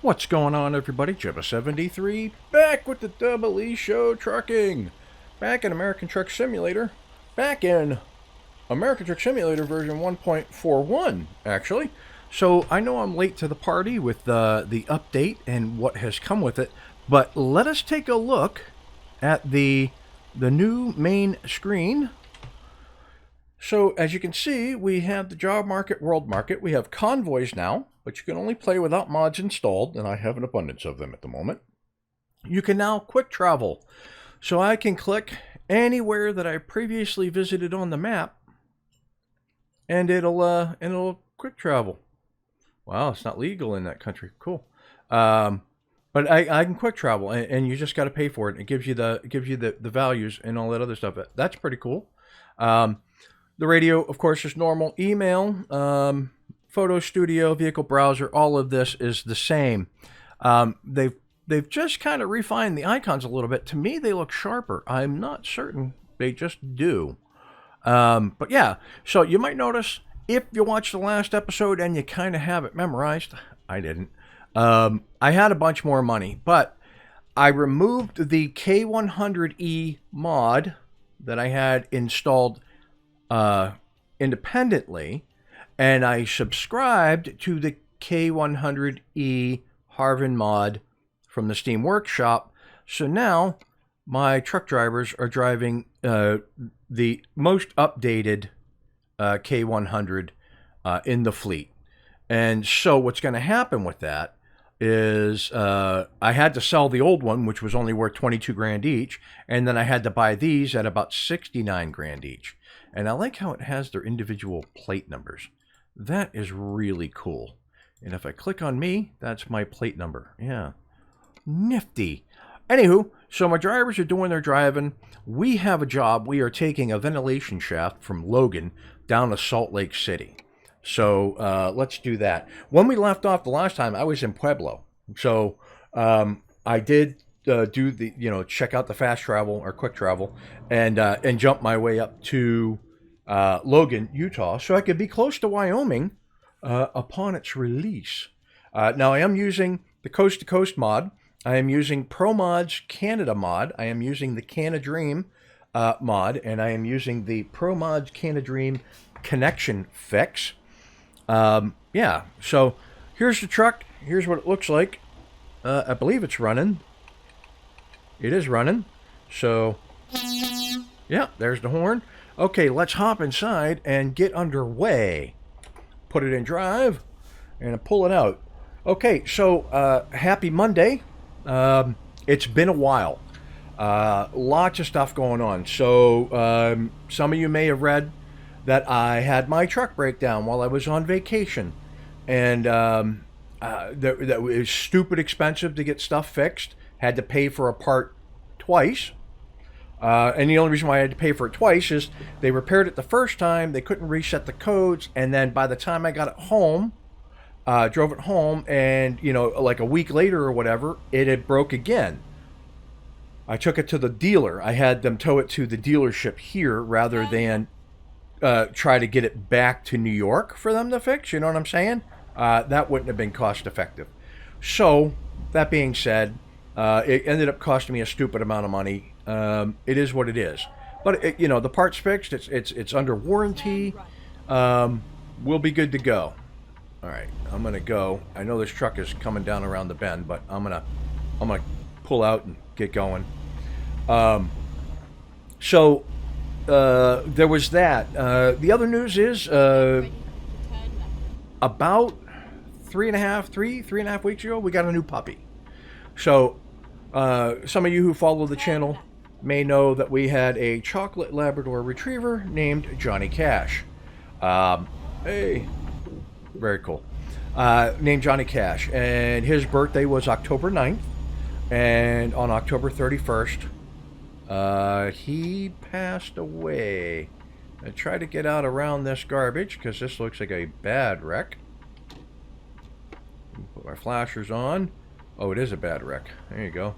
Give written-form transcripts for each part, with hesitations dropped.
What's going on, everybody? Jibba73 back with the DoubleEShow trucking. Back in American Truck Simulator. Back in American Truck Simulator version 1.41, actually. So I know I'm late to the party with the update and what has come with it, but let us take a look at the new main screen. So as you can see, we have the job market, world market. We have convoys now, but you can only play without mods installed, and I have an abundance of them at the moment. You can now quick travel. So I can click anywhere that I previously visited on the map, and it'll quick travel. Wow, it's not legal in that country. Cool. But I can quick travel, and you just got to pay for it. It gives you the values and all that other stuff. That's pretty cool. The radio, of course, is normal. Email, photo studio, vehicle browser, all of this is the same. They've just kind of refined the icons a little bit. To me, they look sharper. I'm not certain. They just do. But yeah, so you might notice if you watch the last episode and you kind of have it memorized. I didn't. I had a bunch more money, but I removed the K100E mod that I had installed independently, and I subscribed to the K100E Harvin mod from the Steam Workshop. So now my truck drivers are driving the most updated K100 in the fleet. And so what's going to happen with that is I had to sell the old one, which was only worth 22 grand each, and then I had to buy these at about 69 grand each. And I like how it has their individual plate numbers. That is really cool. And if I click on me, that's my plate number. Yeah. Nifty. Anywho, so my drivers are doing their driving. We have a job. We are taking a ventilation shaft from Logan down to Salt Lake City. So let's do that. When we left off the last time, I was in Pueblo. So I did do the, check out the fast travel or quick travel and jump my way up to Logan, Utah, so I could be close to Wyoming upon its release. Now I am using the Coast to Coast mod. I am using ProMod's Canada mod. I am using the Canadream mod, and I am using the ProMod's Canadream connection fix. Yeah, so here's the truck. Here's what it looks like. I believe it's running. It is running. So, yeah, there's the horn. Okay, let's hop inside and get underway. Put it in drive and pull it out. Okay, so happy Monday. It's been a while. Lots of stuff going on. So some of you may have read that I had my truck break down while I was on vacation. And that was stupid expensive to get stuff fixed. Had to pay for a part twice. And the only reason why I had to pay for it twice is they repaired it the first time, they couldn't reset the codes, and then by the time I got it home, drove it home, and, like a week later or whatever, it had broke again. I took it to the dealer. I had them tow it to the dealership here rather than try to get it back to New York for them to fix, you know what I'm saying? That wouldn't have been cost effective. So, that being said, it ended up costing me a stupid amount of money. It is what it is. But, the part's fixed. It's under warranty. We'll be good to go. All right, I'm going to go. I know this truck is coming down around the bend, but I'm going to pull out and get going. So, there was that. The other news is about three and a half weeks ago, we got a new puppy. So, some of you who follow the channel may know that we had a chocolate Labrador Retriever named Johnny Cash. Hey, very cool. Named Johnny Cash. And his birthday was October 9th. And on October 31st, he passed away. I tried to get out around this garbage because this looks like a bad wreck. Put my flashers on. Oh, it is a bad wreck. There you go.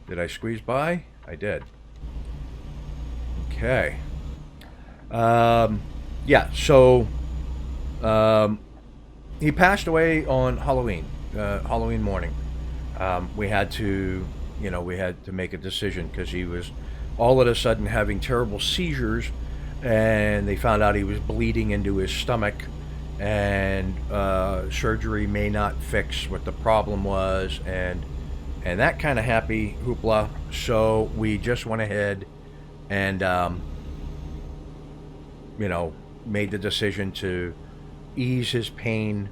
Did I squeeze by? I did. Okay. Yeah, so he passed away on Halloween. Halloween morning, we had to, we had to make a decision because he was all of a sudden having terrible seizures, and they found out he was bleeding into his stomach, and surgery may not fix what the problem was, and that kind of happy hoopla. So we just went ahead and made the decision to ease his pain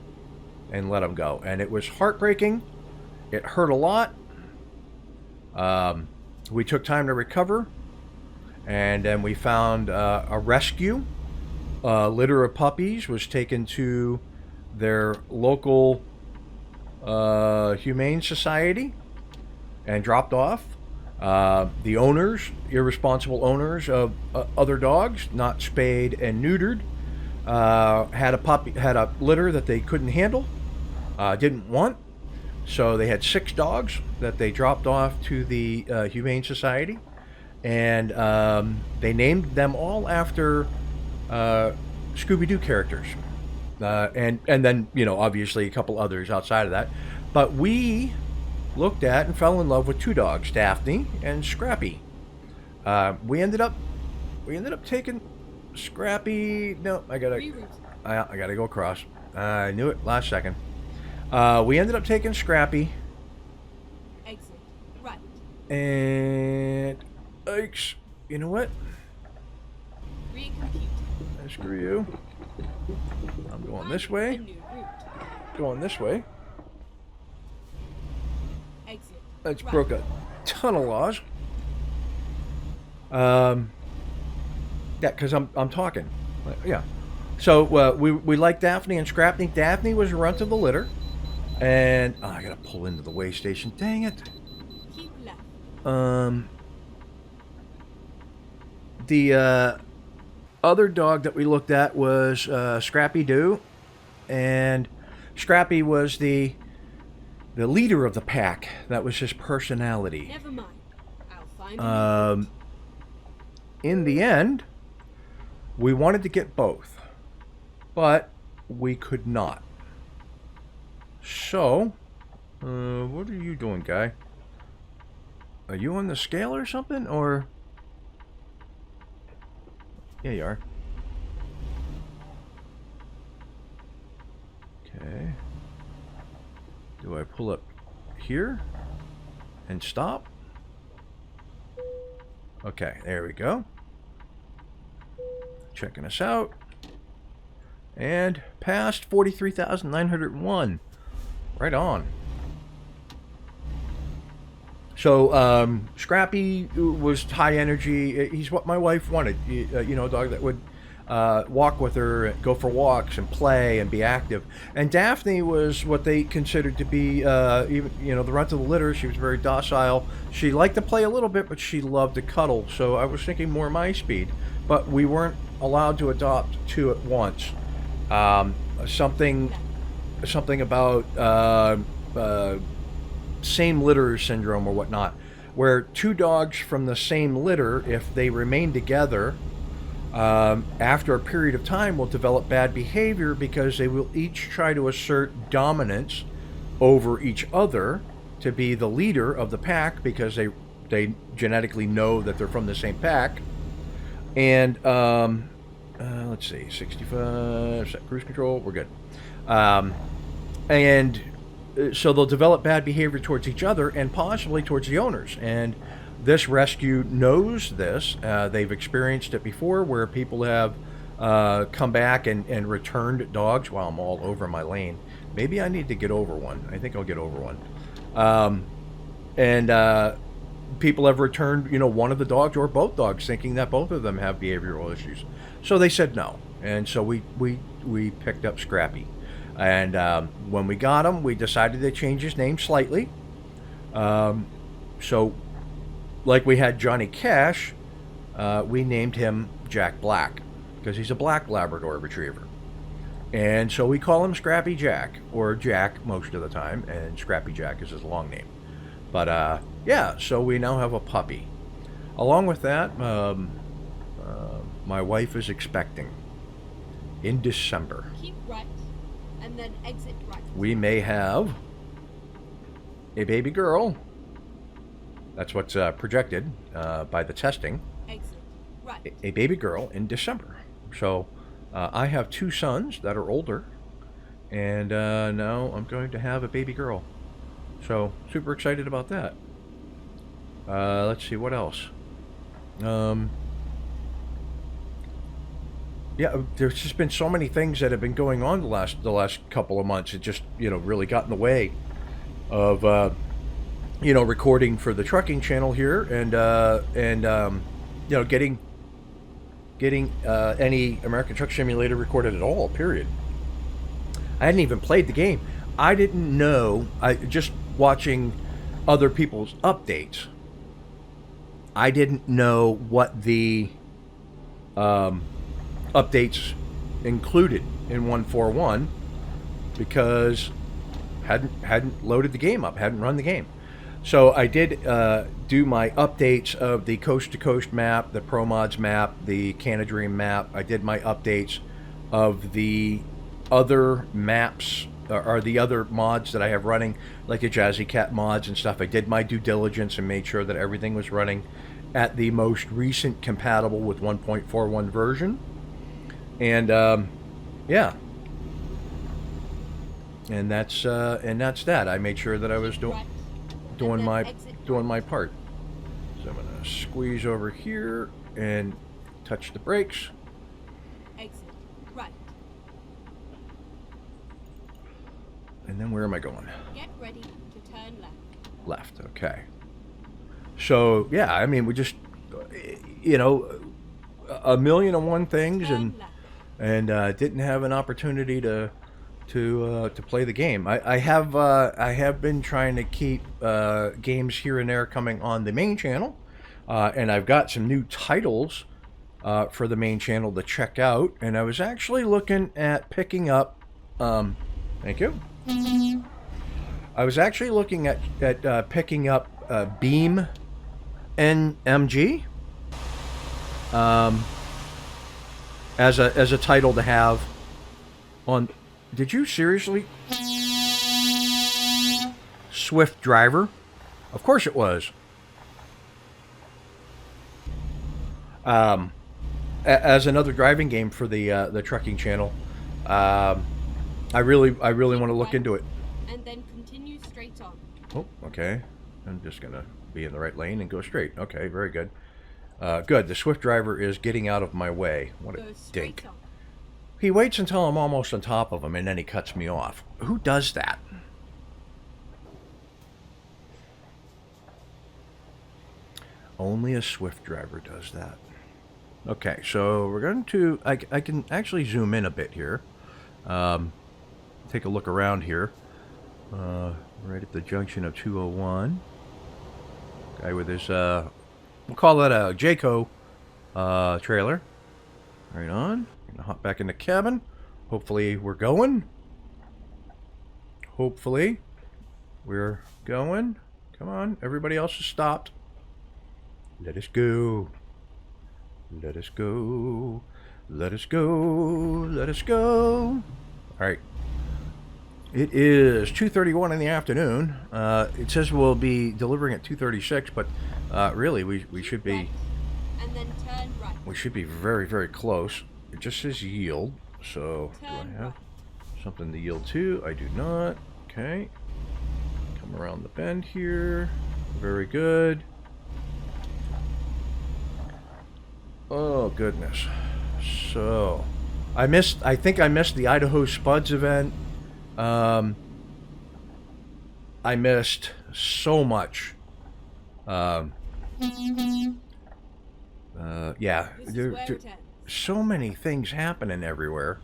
and let him go. And it was heartbreaking. It hurt a lot. We took time to recover, and then we found a rescue. A litter of puppies was taken to their local humane society and dropped off. The owners, irresponsible owners of other dogs, not spayed and neutered, had a litter that they couldn't handle, didn't want, so they had 6 dogs that they dropped off to the Humane Society, and they named them all after Scooby-Doo characters, and then obviously a couple others outside of that, but we looked at and fell in love with 2 dogs, Daphne and Scrappy. We ended up taking Scrappy. No, I gotta go across. I knew it last second. We ended up taking Scrappy. Exit right. And yikes, you know what? Recompute. Screw you. I'm going this way. Going this way. Exit. That's right. broke a ton of laws. Yeah, because I'm talking. Yeah. So we like Daphne and Scrappy. Daphne was a runt of the litter, and I gotta pull into the way station. Dang it. Keep left. The other dog that we looked at was Scrappy Doo, and Scrappy was the leader of the pack. That was his personality. Never mind. I'll find In the end, we wanted to get both, but we could not. So, what are you doing, guy? Are you on the scale or something, or? Yeah, you are. Okay. Do I pull up here and stop? Okay, there we go. Checking us out. And passed 43,901. Right on. So, Scrappy was high energy. He's what my wife wanted. A dog that would walk with her, go for walks, and play and be active. And Daphne was what they considered to be, the runt of the litter. She was very docile. She liked to play a little bit, but she loved to cuddle. So I was thinking more my speed. But we weren't allowed to adopt 2 at once. Something about same litter syndrome or whatnot, where 2 dogs from the same litter, if they remain together, after a period of time will develop bad behavior because they will each try to assert dominance over each other to be the leader of the pack because they genetically know that they're from the same pack. And let's see, 65, set cruise control, we're good. And so they'll develop bad behavior towards each other and possibly towards the owners. And this rescue knows this. They've experienced it before where people have come back and returned dogs. Wow, I'm all over my lane. Maybe I need to get over one. I think I'll get over one. And people have returned, one of the dogs or both dogs, thinking that both of them have behavioral issues. So they said no. And so we picked up Scrappy. And when we got him, we decided to change his name slightly. So, like we had Johnny Cash, we named him Jack Black because he's a black Labrador Retriever. And so we call him Scrappy Jack, or Jack most of the time, and Scrappy Jack is his long name. But yeah, so we now have a puppy. Along with that, my wife is expecting in December. Keep right, and then exit right. We may have a baby girl. That's what's projected by the testing. Exit. Right. A baby girl in December. So I have 2 sons that are older, and now I'm going to have a baby girl. So super excited about that. Let's see what else. Yeah, there's just been so many things that have been going on the last couple of months. It just really got in the way of recording for the trucking channel here, and getting any American Truck Simulator recorded at all. Period. I hadn't even played the game. I didn't know. I just watching other people's updates. I didn't know what the updates included in 141 because hadn't loaded the game up, hadn't run the game. So I did do my updates of the Coast to Coast map, the Pro Mods map, the Canada map. I did my updates of the other maps or the other mods that I have running, like the Jazzy Cat mods and stuff. I did my due diligence and made sure that everything was running at the most recent compatible with 1.41 version. And yeah, and that's that. I made sure that I was doing my part. So I'm gonna squeeze over here and touch the brakes. Exit. Right. And then where am I going? Get ready to turn left. Left. Okay. So yeah, I mean, we just a million and one things, Turn and left. didn't have an opportunity to play the game. I have been trying to keep games here and there coming on the main channel, and I've got some new titles for the main channel to check out. And I was actually looking at picking up. Thank you. I was actually looking at picking up Beam NMG as a title to have on. Did you seriously? Swift Driver? Of course it was. As another driving game for the trucking channel, I really want to look into it. And then continue straight on. Oh, okay. I'm just gonna be in the right lane and go straight. Okay, very good. Good. The Swift Driver is getting out of my way. What a Go straight dink. on. He waits until I'm almost on top of him, and then he cuts me off. Who does that? Only a Swift Driver does that. Okay, so we're going to... I can actually zoom in a bit here. Take a look around here. Right at the junction of 201. Guy with his... we'll call that a Jayco trailer. Right on. Gonna hop back in the cabin. Hopefully we're going. Hopefully we're going. Come on, everybody else has stopped. Let us go. Let us go. Let us go. Let us go. All right. It is 2:31 in the afternoon. It says we'll be delivering at 2:36, but really we should be. Right. And then turn right. We should be very, very close. It just says yield, so do Turn I have right. something to yield to? I do not. Okay. Come around the bend here. Very good. Oh, goodness. So, I think I missed the Idaho Spuds event. I missed so much. Yeah. This is where it ends. So many things happening everywhere,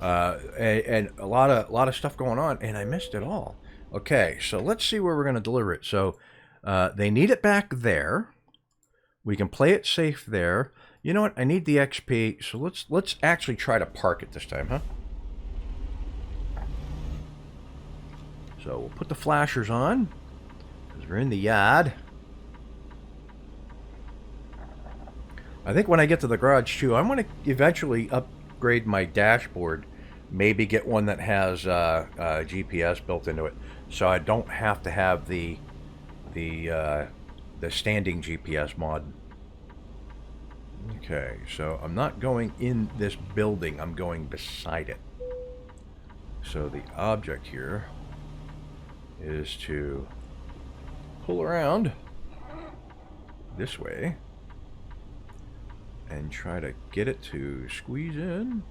and a lot of stuff going on, and I missed it all. Okay, so let's see where we're going to deliver it. So they need it back there. We can play it safe there. You know what? I need the XP, so let's actually try to park it this time, huh? So we'll put the flashers on because we're in the yard. I think when I get to the garage too, I'm going to eventually upgrade my dashboard Maybe get one that has GPS built into it, so I don't have to have the standing GPS mod. Okay, so I'm not going in this building, I'm going beside it. So the object here is to pull around this way and try to get it to squeeze in.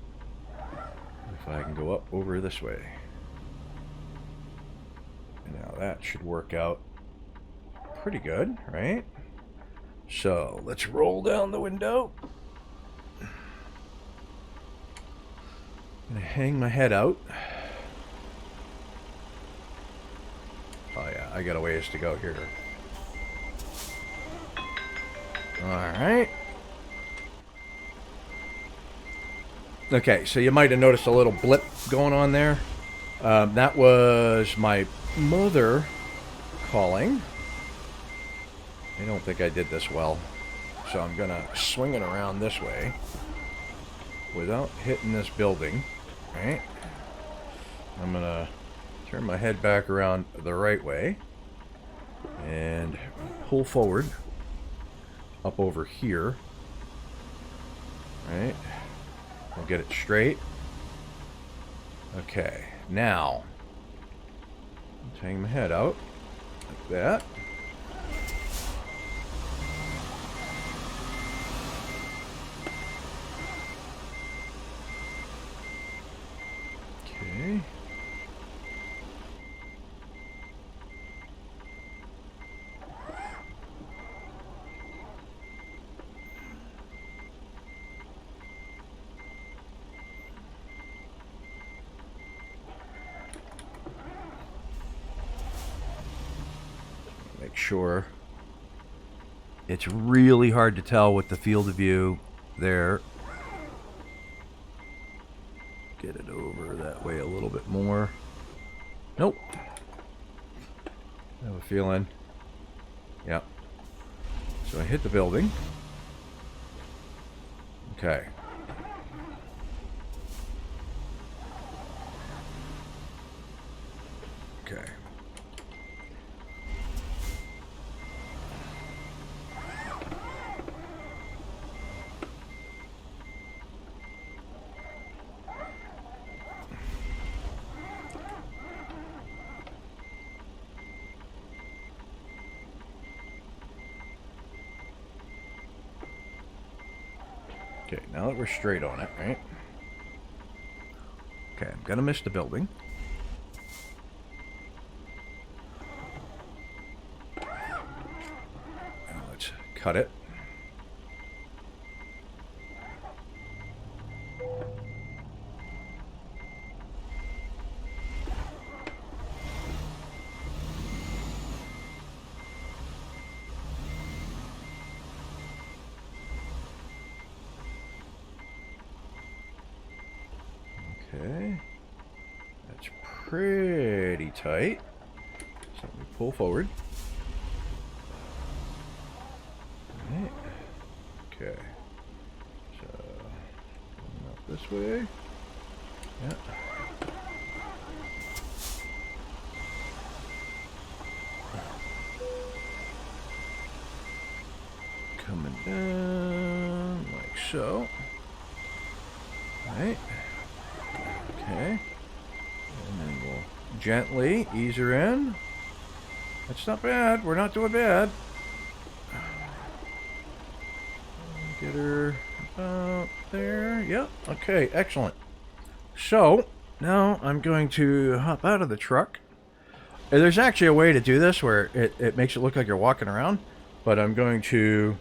If I can go up over this way. Now that should work out pretty good, right? So let's roll down the window. I'm gonna hang my head out. Oh yeah, I got a ways to go here. Alright. Okay, so you might have noticed a little blip going on there. That was my mother calling. I don't think I did this well. So I'm going to swing it around this way without hitting this building. Right? I'm going to turn my head back around the right way and pull forward up over here. Right? I'll get it straight. Okay, now let's hang my head out like that. Okay. Sure. It's really hard to tell with the field of view there. Get it over that way a little bit more. Nope. I have a feeling. Yep. So I hit the building. Okay. Okay. Okay, now that we're straight on it, right? Okay, I'm gonna miss the building. Now let's cut it. Okay, that's pretty tight. So we pull forward. Right. Okay, so going up this way. Yeah. Coming down like so. Right. Okay. And then we'll gently ease her in. That's not bad. We're not doing bad. Get her about there. Yep. Okay, excellent. So, now I'm going to hop out of the truck. There's actually a way to do this where it makes it look like you're walking around. But I'm going to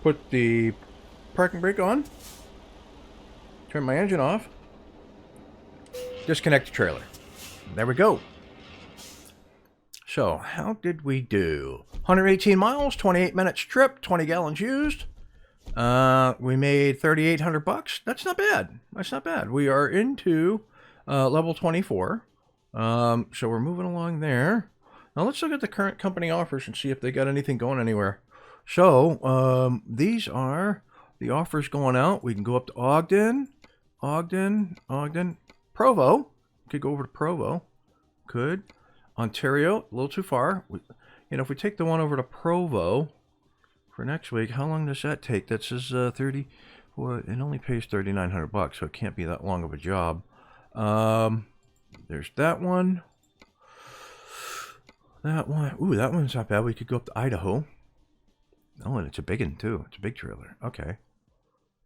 put the parking brake on. Turn my engine off. Disconnect the trailer. There we go. So, how did we do? 118 miles, 28 minutes trip, 20 gallons used. We made $3,800. That's not bad. That's not bad. We are into level 24. So we're moving along there. Now let's look at the current company offers and see if they got anything going anywhere. So, these are the offers going out. We can go up to Ogden. Ogden. Provo. Could go over to Provo. Could. Ontario, a little too far. If we take the one over to Provo for next week, how long does that take? That says 30. Well, it only pays $3,900, so it can't be that long of a job. There's that one. That one. Ooh, that one's not bad. We could go up to Idaho. Oh, and it's a big one too. It's a big trailer. Okay.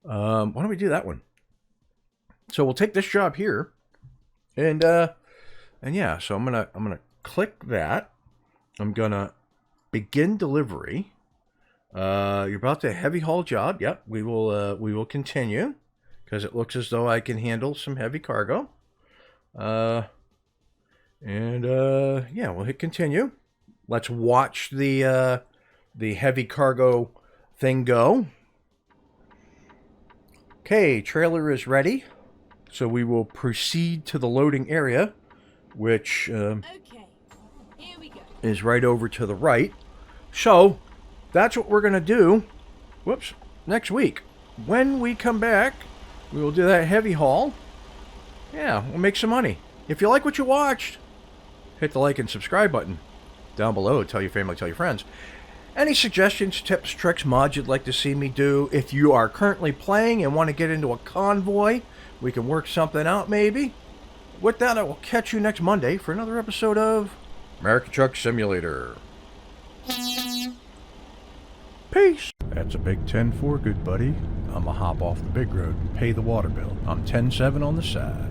Why don't we do that one? So we'll take this job here, and yeah. So I'm gonna click that. I'm gonna begin delivery. You're about to heavy haul job. Yep. We will continue because it looks as though I can handle some heavy cargo. Yeah, we'll hit continue. Let's watch the heavy cargo thing go. Okay, trailer is ready. So we will proceed to the loading area, which Okay, here we go. is right over to the right. So that's what we're going to do. Whoops. Next week. When we come back, we will do that heavy haul. Yeah, we'll make some money. If you like what you watched, hit the like and subscribe button down below. Tell your family, tell your friends. Any suggestions, tips, tricks, mods you'd like to see me do? If you are currently playing and want to get into a convoy, we can work something out maybe. With that, I will catch you next Monday for another episode of American Truck Simulator. Peace. That's a big 10-4, good buddy. I'm going to hop off the big road and pay the water bill. I'm 10-7 on the side.